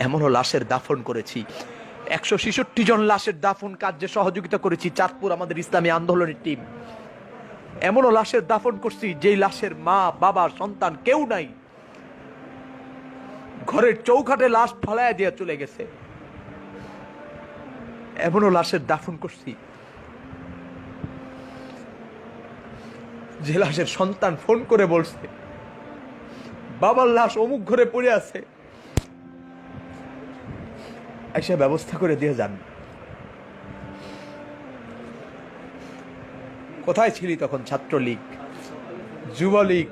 এমনও লাশের দাফন করেছি, 166 জন লাশের দাফন কার্যে সহযোগিতা করেছি চাঁদপুর আমাদের ইসলামী আন্দোলনের টিম। এমনও লাশের দাফন করছি যেই লাশের মা বাবা সন্তান কেউ নাই, ঘরের চৌকাঠে লাশ ফলাইয়া দিয়ে চলে গেছে। এমনও লাশের দাফন করছি যে লাশের সন্তান ফোন করে বলছে বাবার লাশ অমুক ঘরে পড়ে আছে, এসে ব্যবস্থা করে দিয়ে যান। কোথায় ছিলি তখন? ছাত্রলীগ, যুবলীগ,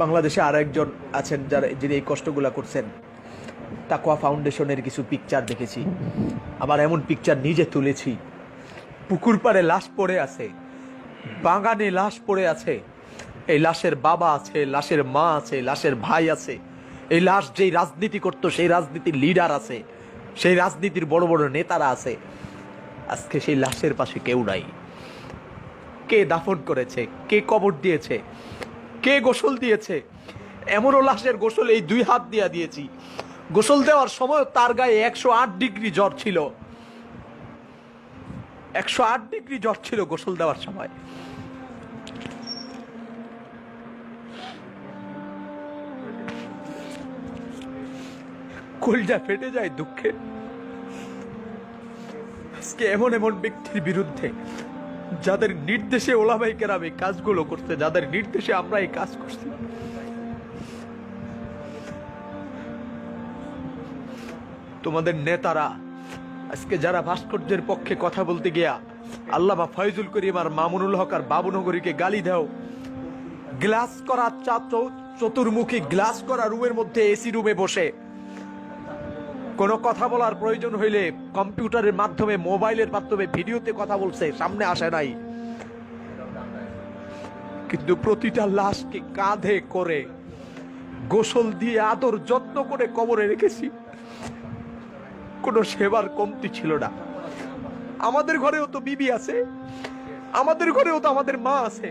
বাংলাদেশে আর একজন আছেন যারা যিনি এই কষ্টগুলা করছেন, তাকওয়া ফাউন্ডেশনের কিছু পিকচার দেখেছি, আবার এমন পিকচার নিজে তুলেছি। পুকুর পাড়ে লাশ পড়ে আছে, বাগানে লাশ পড়ে আছে, এই লাশের বাবা আছে, লাশের মা আছে, লাশের ভাই আছে। এই লাশ যেই রাজনীতি করতো সেই রাজনীতির লিডার আছে, সেই রাজনীতির বড় বড় নেতারা আছে। আজকে সেই লাশের পাশে কেউ নাই। কে দাফন করেছে? কে কবর দিয়েছে? কে গোসল দিয়েছে? এমনও লাশের গোসল এই 2 হাত দিয়া দিয়েছি। গোসল দেওয়ার সময় তার গায়ে 108 ডিগ্রি জ্বর ছিল, 108 ডিগ্রি জ্বর ছিল গোসল দেওয়ার সময়। কলিজা ফেটে যায় দুঃখে। আজকে এমন এমন ব্যক্তির বিরুদ্ধে যাদের নির্দেশে ওলামায়ে কেরাম এই কাজগুলো করছে, যাদের নির্দেশে আমরা এই কাজ করছি, তোমাদের নেতারা আজকে যারা ভাস্কর্যের পক্ষে কথা বলতে গিয়া আল্লামা ফয়জুল করিম আর মামুনুল হক আর বাবুনগরীকে গালি দাও, গ্লাস করা চতুর্মুখী গ্লাস করা রুমের মধ্যে এসি রুমে বসে কোনো কথা বলার প্রয়োজন হইলে কম্পিউটারের মাধ্যমে, মোবাইলের মাধ্যমে ভিডিওতে কথা বলছে, সামনে আসে নাই। কিন্তু প্রতিটা লাশকে কাঁধে করে গোসল দিয়ে আদর যত্ন করে কবরে রেখেছি। কোনো সেবার কমতি ছিল না। আমাদের ঘরেও তো বিবি আছে, আমাদের ঘরেও তো আমাদের মা আছে,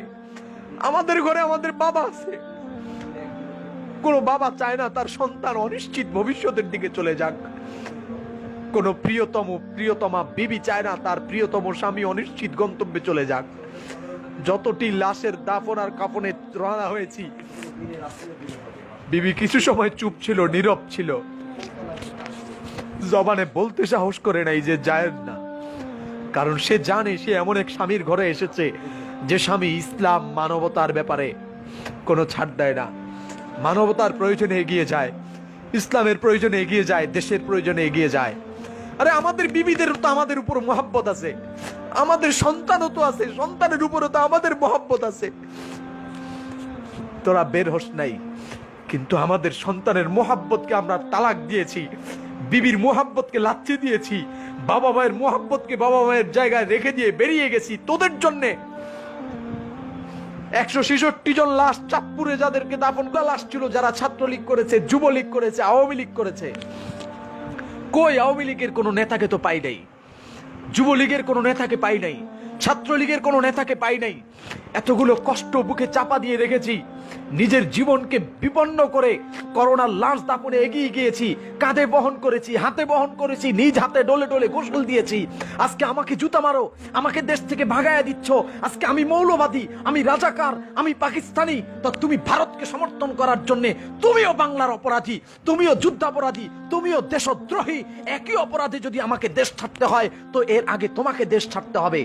আমাদের ঘরে আমাদের বাবা আছে। কোন বাবা চায় না তার সন্তান অনিশ্চিত ভবিষ্যতের দিকে চলে যাক। কোন প্রিয়তমা বিবি চায় না তার প্রিয়তম স্বামী অনিশ্চিত গন্তব্যে চলে যাক। যতটি লাশের দাফন আর কাফনে রওনা হয়েছি, বিবি কিছু সময় চুপ ছিল, নীরব ছিল, জবানে বলতে সাহস করে নাই যে জায়েজ না। কারণ সে জানে সে এমন এক স্বামীর ঘরে এসেছে যে স্বামী ইসলাম মানবতার ব্যাপারে কোনো ছাড় দেয় না, মানবতার প্রয়োজনে এগিয়ে যায়, ইসলামের প্রয়োজনে এগিয়ে যায়, দেশের প্রয়োজনে এগিয়ে যায়। আরে আমাদের বিবিদেরও তো আমাদের উপর মহব্বত আছে, আমাদের সন্তানও তো আছে, সন্তানের উপরও তো আমাদের মহব্বত আছে। তোরা বের হোস নাই, কিন্তু আমাদের সন্তানের মহব্বতকে আমরা তালাক দিয়েছি, বিবির মহব্বতকে লাচ্ছি দিয়েছি, বাবা মায়ের মহব্বতকে বাবা মায়ের জায়গায় রেখে দিয়ে বেরিয়ে গেছি তোদের জন্যে। 166 জন লাশ চাঁদপুরে যাদেরকে দাফন করা লাশ ছিল, যারা ছাত্রলীগ করেছে, যুবলীগ করেছে, আওয়ামী লীগ করেছে। কই আওয়ামী লীগের কোন নেতাকে তো পাই নাই, যুবলীগের কোন নেতাকে পাই নাই, ছাত্রলীগের কোন নেতাকে পাই নাই। এতগুলো কষ্ট বুকে চাপা দিয়ে রেখেছি, নিজের জীবনকে বিপন্ন করে করোনার লাশ দাফনে এগিয়ে গিয়েছি, কাঁধে বহন করেছি, হাতে বহন করেছি, নিজ হাতে ডলে ডলে গোসল দিয়েছি। আজকে আমাকে জুতা মারো, আমাকে দেশ থেকে ভাগায়া দিচ্ছ, আজকে আমি মৌলবাদী, আমি রাজাকার, আমি পাকিস্তানি, তো তুমি ভারতকে সমর্থন করার জন্য তুমিও বাংলার অপরাধী, তুমিও যুদ্ধাপরাধী, তুমিও দেশদ্রোহী। একই অপরাধে যদি আমাকে দেশ ছাড়তে হয় তো এর আগে তোমাকে দেশ ছাড়তে হবে।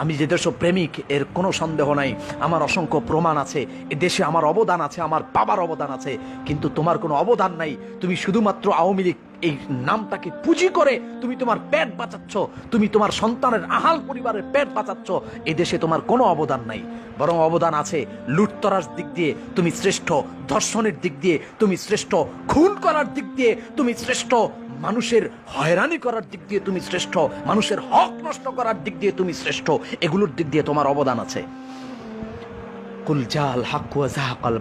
আমি যে দেশপ্রেমিক এর কোনো সন্দেহ নাই, আমার অসংখ্য প্রমাণ আছে, এ দেশে আমার অবদান আছে, আমার বাবার অবদান আছে, কিন্তু তোমার কোনো অবদান নাই। তুমি শুধুমাত্র আওয়ামী লীগ এই নামটাকে পুঁজি করে তুমি তোমার পেট বাঁচাচ্ছ, তুমি তোমার সন্তানের আহাল পরিবারের পেট বাঁচাচ্ছ। এই দেশে তোমার কোনো অবদান নাই, বরং অবদান আছে লুটতরার দিক দিয়ে তুমি শ্রেষ্ঠ, ধর্ষণের দিক দিয়ে তুমি শ্রেষ্ঠ, খুন করার দিক দিয়ে তুমি শ্রেষ্ঠ, মানুষের হয়রানি করার দিক দিয়ে তুমি শ্রেষ্ঠ, মানুষের হক নষ্ট করার দিক দিয়ে তুমি শ্রেষ্ঠ। এগুলোর দিক দিয়ে তোমার অবদান আছে। কুল জাল হক ওয়া যাহাকাল